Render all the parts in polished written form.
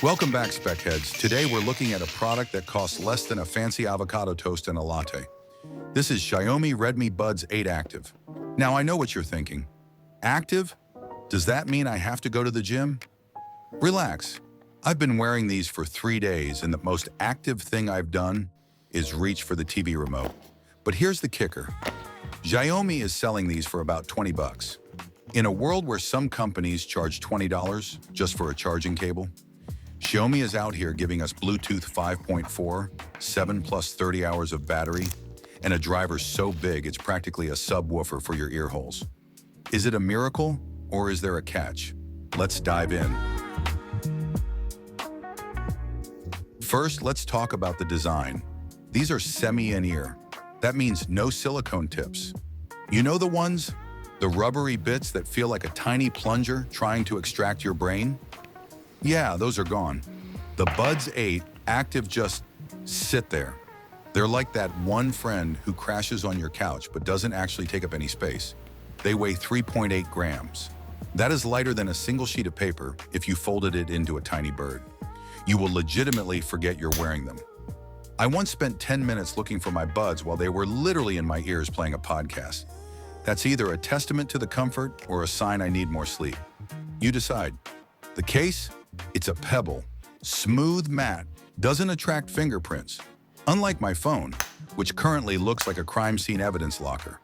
Welcome back, Spec-Heads. Today we're looking at a product that costs less than a fancy avocado toast and a latte. This is Xiaomi Redmi Buds 8 Active. Now I know what you're thinking. Active? Does that mean I have to go to the gym? Relax. I've been wearing these for 3 days and the most active thing I've done is reach for the TV remote. But here's the kicker. Xiaomi is selling these for about 20 bucks. In a world where some companies charge $20 just for a charging cable, Xiaomi is out here giving us Bluetooth 5.4, 7 plus 30 hours of battery, and a driver so big it's practically a subwoofer for your ear holes. Is it a miracle or is there a catch? Let's dive in. First, let's talk about the design. These are semi-in-ear. That means no silicone tips. You know the ones? The rubbery bits that feel like a tiny plunger trying to extract your brain? Yeah, those are gone. The Buds 8 Active just sit there. They're like that one friend who crashes on your couch but doesn't actually take up any space. They weigh 3.8 grams. That is lighter than a single sheet of paper if you folded it into a tiny bird. You will legitimately forget you're wearing them. I once spent 10 minutes looking for my Buds while they were literally in my ears playing a podcast. That's either a testament to the comfort or a sign I need more sleep. You decide. The case? It's a pebble. Smooth, matte, doesn't attract fingerprints. Unlike my phone, which currently looks like a crime scene evidence locker.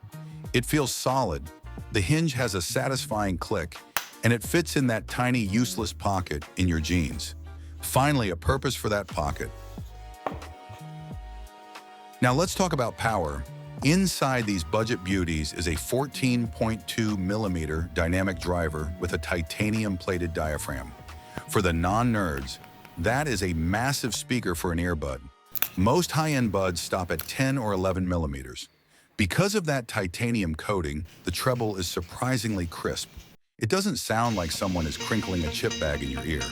It feels solid. The hinge has a satisfying click, and it fits in that tiny, useless pocket in your jeans. Finally, a purpose for that pocket. Now let's talk about power. Inside these budget beauties is a 14.2 millimeter dynamic driver with a titanium-plated diaphragm. For the non-nerds, that is a massive speaker for an earbud. Most high-end buds stop at 10 or 11 millimeters. Because of that titanium coating, the treble is surprisingly crisp. It doesn't sound like someone is crinkling a chip bag in your ear.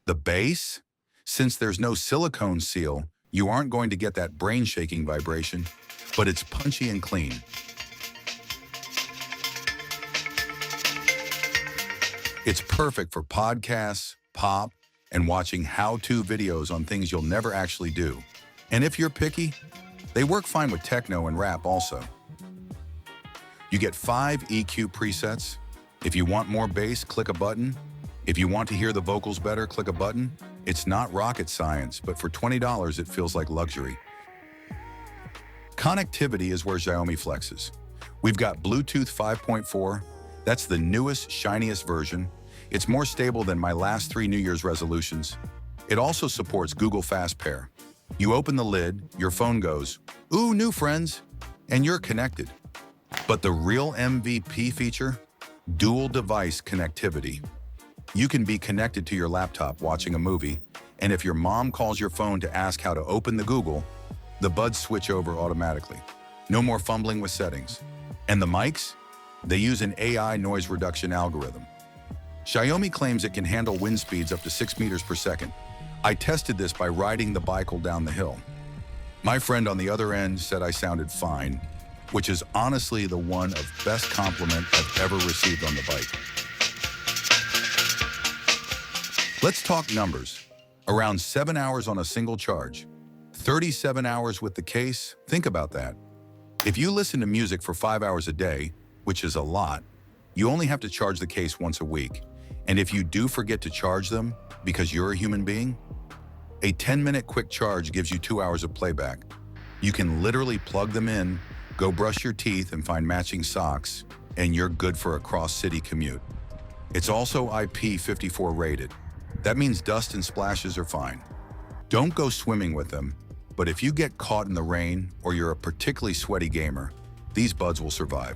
The bass? Since there's no silicone seal, you aren't going to get that brain-shaking vibration, but it's punchy and clean. It's perfect for podcasts, pop, and watching how-to videos on things you'll never actually do. And if you're picky, they work fine with techno and rap also. You get 5 EQ presets. If you want more bass, click a button. If you want to hear the vocals better, click a button. It's not rocket science, but for $20, it feels like luxury. Connectivity is where Xiaomi flexes. We've got Bluetooth 5.4. That's the newest, shiniest version. It's more stable than my last 3 New Year's resolutions. It also supports Google Fast Pair. You open the lid, your phone goes, "Ooh, new friends," and you're connected. But the real MVP feature? Dual device connectivity. You can be connected to your laptop watching a movie, and if your mom calls your phone to ask how to open the Google, the Buds switch over automatically. No more fumbling with settings. And the mics? They use an AI noise reduction algorithm. Xiaomi claims it can handle wind speeds up to 6 meters per second. I tested this by riding the bicycle down the hill. My friend on the other end said I sounded fine, which is honestly the one of best compliment I've ever received on the bike. Let's talk numbers. Around 7 hours on a single charge. 37 hours with the case. Think about that. If you listen to music for 5 hours a day, which is a lot, you only have to charge the case once a week. And if you do forget to charge them, because you're a human being, a 10-minute quick charge gives you 2 hours of playback. You can literally plug them in, go brush your teeth and find matching socks, and you're good for a cross-city commute. It's also IP54 rated. That means dust and splashes are fine. Don't go swimming with them, but if you get caught in the rain or you're a particularly sweaty gamer, these Buds will survive.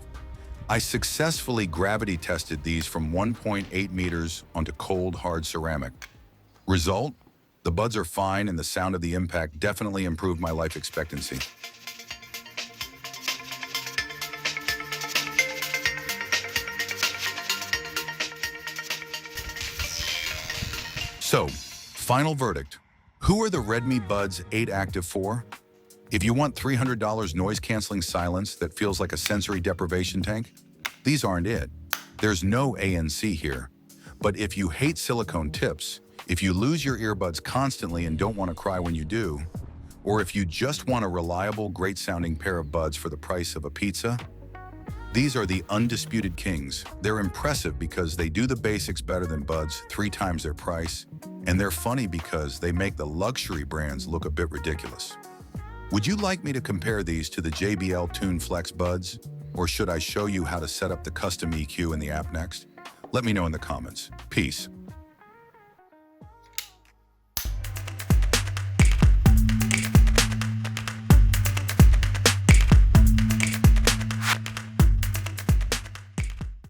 I successfully gravity tested these from 1.8 meters onto cold, hard ceramic. Result? The Buds are fine and the sound of the impact definitely improved my life expectancy. So, final verdict. Who are the Redmi Buds 8 Active for? If you want $300 noise-canceling silence that feels like a sensory deprivation tank, these aren't it. There's no ANC here. But if you hate silicone tips, if you lose your earbuds constantly and don't want to cry when you do, or if you just want a reliable, great-sounding pair of buds for the price of a pizza, these are the undisputed kings. They're impressive because they do the basics better than Buds, 3 times their price, and they're funny because they make the luxury brands look a bit ridiculous. Would you like me to compare these to the JBL Tune Flex Buds, or should I show you how to set up the custom EQ in the app next? Let me know in the comments. Peace.